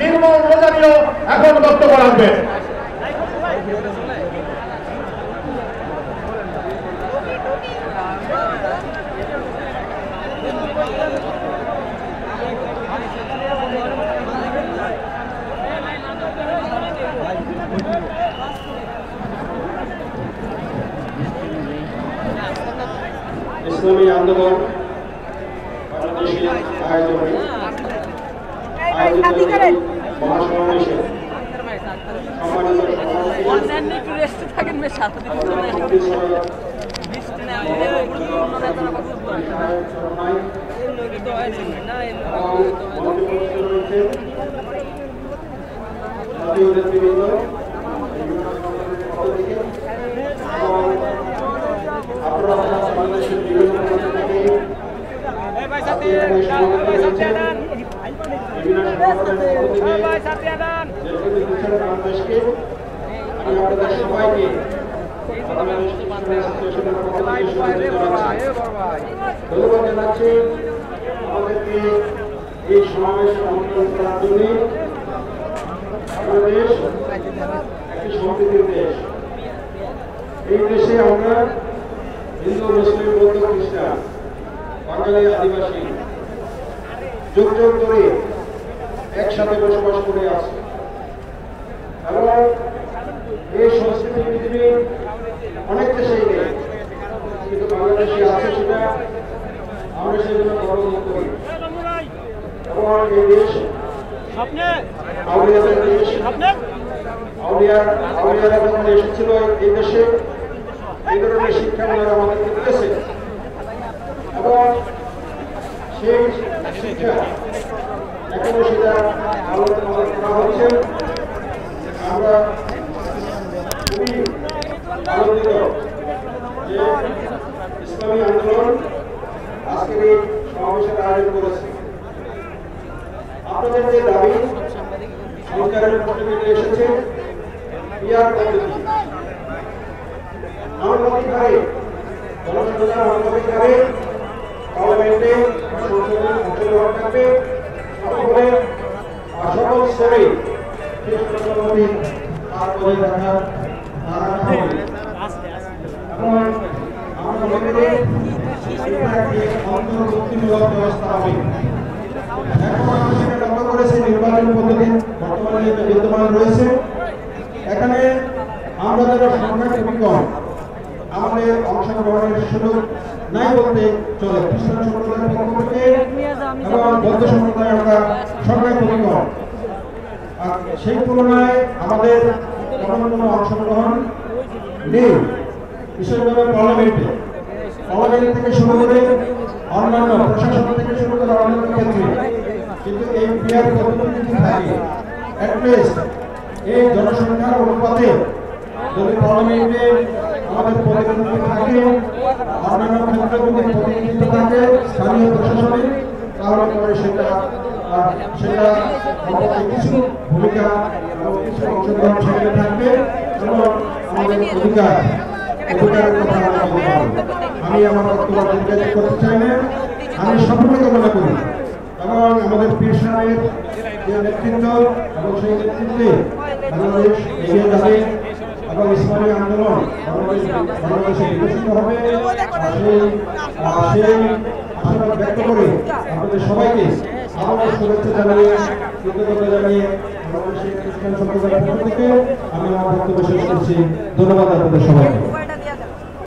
নির্মল Rosario এখন বক্তব্য রাখবেন। ইসলামী আন্দোলন বাংলাদেশের আয়োজনে মহাসমাবেশে বাংলাদেশের বিভিন্ন বাংলাদেশকে আমি আপনাদের সবাইকে ধন্যবাদ জানাচ্ছি আমাদেরকে এই সমাবেশে আমন্ত্রণ করার জন্য। বাংলাদেশ একটি সম্প্রীতির দেশ। এই দেশে আমরা হিন্দু, মুসলিম, বৌদ্ধ, খ্রিস্টান, বাঙালি, আদিবাসী যুগ যুগ ধরে একসাথে বসবাস করে আছে এবং এই সংস্কৃতি পৃথিবীর অনেক দেশেই নেই, কিন্তু বাংলাদেশে আছে, সেটা আমরা সেজন্য গর্ব করি। এবং এই দেশ আউলিয়াদের দেশ। আউলিয়ারা যখন এসেছিল এই দেশে, এই ধরনের শিক্ষা আমাদেরকে দিয়েছে এবং সেই শিক্ষা এখনো সেটা আলোচনা করা হচ্ছে। আমরা খুবই আনন্দিত যে ইসলামী আন্দোলন আজকের এই সমাবেশের আয়োজন করেছে। আপনাদের যে দাবি সরকারের পক্ষ থেকে এসেছে পিআর পদ্ধতি, আনুগতিকভাবে জনসংখ্যা আনুগতিকভাবে পার্লামেন্টে সংসদে অংশগ্রহণ থাকবে সকলে সকল স্তরে অন্তর্ভুক্তিমূলক ব্যবস্থা হবে। লক্ষ্য করেছে নির্বাচন পদ্ধতি বর্তমানে বিদ্যমান রয়েছে। এখানে আমরা যারা সংখ্যা খুবই কম, আমাদের অংশগ্রহণের সুযোগ নাই বলতে চলে। খ্রিস্টান সম্প্রদায়ের পক্ষ থেকে এবং বৌদ্ধ সম্প্রদায় আমরা সংখ্যা খুবই কম, আর সেই তুলনায় আমাদের কোনো অংশগ্রহণ নেই, বিশেষভাবে পার্লামেন্ট থেকে শুরু করে অন্যান্য প্রশাসন থেকে শুরু করে অন্যান্য ক্ষেত্রে। কিন্তু এই পিআর পদ্ধতি থাকে অ্যাটলিস্ট এই জনসংখ্যার অনুপাতে যদি পার্লামেন্টে আমাদের প্রতিনিধি থাকে, অন্যান্য ক্ষেত্রে যদি প্রতিনিধিত্ব থাকে স্থানীয় প্রশাসনে, তাহলে পরে সেটা কিছু ভূমিকা এবং কিছু অংশগ্রহণ সেখানে থাকবে এবং আমাদের অধিকারের কথা আমরা বলতে হবে। আমি আমার বক্তব্য দীর্ঘায়িত করতে চাই না। আমি সফলতা কামনা করি এবং আমাদের পীর সাহেবের যে নেতৃত্ব এবং সেই নেতৃত্বে বাংলাদেশ এগিয়ে যাবে এবং ইসলামী আন্দোলন বাংলাদেশে বিকশিত হবে। সেই আশাবাদ ব্যক্ত করে আপনাদের সবাইকে আবারও শুভেচ্ছা জানিয়ে, কৃতজ্ঞতা জানিয়ে বাংলাদেশের খ্রিস্টান সম্প্রদায়ের পক্ষ থেকে আমি আমার বক্তব্য শেষ করছি। ধন্যবাদ আপনাদের সবাইকে।